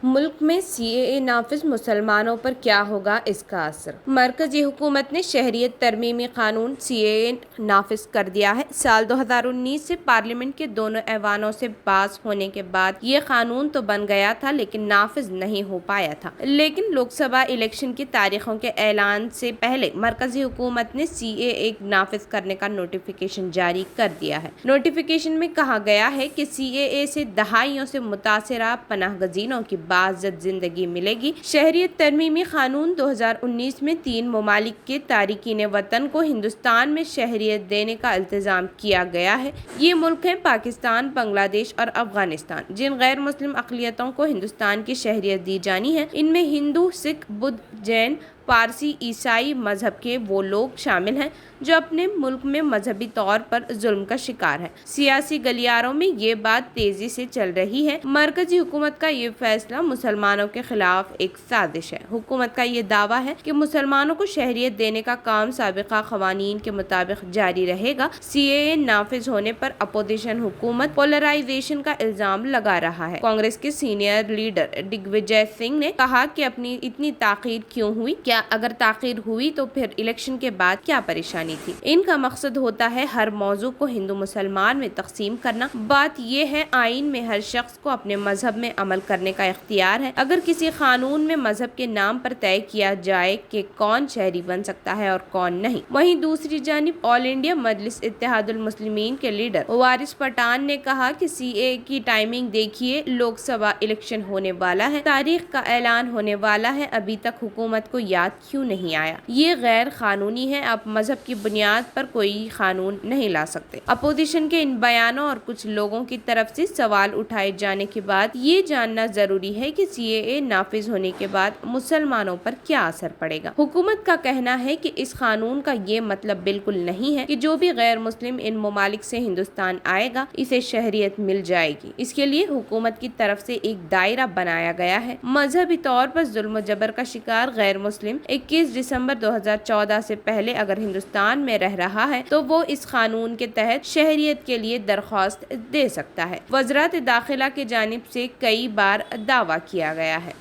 ملک میں سی اے اے نافذ، مسلمانوں پر کیا ہوگا اس کا اثر؟ مرکزی حکومت نے شہریت ترمیمی قانون سی اے اے نافذ کر دیا ہے۔ سال 2019 سے پارلیمنٹ کے دونوں ایوانوں سے پاس ہونے کے بعد یہ قانون تو بن گیا تھا لیکن نافذ نہیں ہو پایا تھا۔ لیکن لوک سبھا الیکشن کی تاریخوں کے اعلان سے پہلے مرکزی حکومت نے سی اے اے نافذ کرنے کا نوٹیفیکیشن جاری کر دیا ہے۔ نوٹیفیکیشن میں کہا گیا ہے کہ سی اے اے سے دہائیوں سے متاثرہ پناہ گزینوں کی باعزت زندگی ملے گی۔ شہریت ترمیمی قانون 2019 میں 3 ممالک کے تارکین وطن کو ہندوستان میں شہریت دینے کا التزام کیا گیا ہے۔ یہ ملک ہیں پاکستان، بنگلہ دیش اور افغانستان۔ جن غیر مسلم اقلیتوں کو ہندوستان کی شہریت دی جانی ہے، ان میں ہندو، سکھ، بدھ، جین، پارسی، عیسائی مذہب کے وہ لوگ شامل ہیں جو اپنے ملک میں مذہبی طور پر ظلم کا شکار ہیں۔ سیاسی گلیاروں میں یہ بات تیزی سے چل رہی ہے۔ مرکزی حکومت کا یہ فیصلہ مسلمانوں کے خلاف ایک سازش ہے۔ حکومت کا یہ دعویٰ ہے کہ مسلمانوں کو شہریت دینے کا کام سابقہ قوانین کے مطابق جاری رہے گا۔ سی اے اے نافذ ہونے پر اپوزیشن حکومت پولرائزیشن کا الزام لگا رہا ہے۔ کانگریس کے سینئر لیڈر ڈگ وجے سنگھ نے کہا کہ اتنی تاخیر کیوں ہوئی؟ کیا اگر تاخیر ہوئی تو پھر الیکشن کے بعد کیا پریشانی تھی؟ ان کا مقصد ہوتا ہے ہر موضوع کو ہندو مسلمان میں تقسیم کرنا۔ بات یہ ہے آئین میں ہر شخص کو اپنے مذہب میں عمل کرنے کا اختیار ہے۔ اگر کسی قانون میں مذہب کے نام پر طے کیا جائے کہ کون شہری بن سکتا ہے اور کون نہیں۔ وہیں دوسری جانب آل انڈیا مجلس اتحاد المسلمین کے لیڈر وارث پٹھان نے کہا کہ سی اے اے کی ٹائمنگ دیکھیے، لوک سبھا الیکشن ہونے والا ہے، تاریخ کا اعلان ہونے والا ہے، ابھی تک حکومت کو یاد کیوں نہیں آیا؟ یہ غیر قانونی ہے، آپ مذہب کی بنیاد پر کوئی قانون نہیں لا سکتے۔ اپوزیشن کے ان بیانوں اور کچھ لوگوں کی طرف سے سوال اٹھائے جانے کے بعد یہ جاننا ضروری ہے کہ سی اے اے نافذ ہونے کے بعد مسلمانوں پر کیا اثر پڑے گا۔ حکومت کا کہنا ہے کہ اس قانون کا یہ مطلب بالکل نہیں ہے کہ جو بھی غیر مسلم ان ممالک سے ہندوستان آئے گا اسے شہریت مل جائے گی۔ اس کے لیے حکومت کی طرف سے ایک دائرہ بنایا گیا ہے۔ مذہبی طور پر ظلم و جبر کا شکار غیر مسلم 21 دسمبر 2014 سے پہلے اگر ہندوستان میں رہ رہا ہے تو وہ اس قانون کے تحت شہریت کے لیے درخواست دے سکتا ہے۔ وزارت داخلہ کی جانب سے کئی بار دعویٰ کیا گیا ہے۔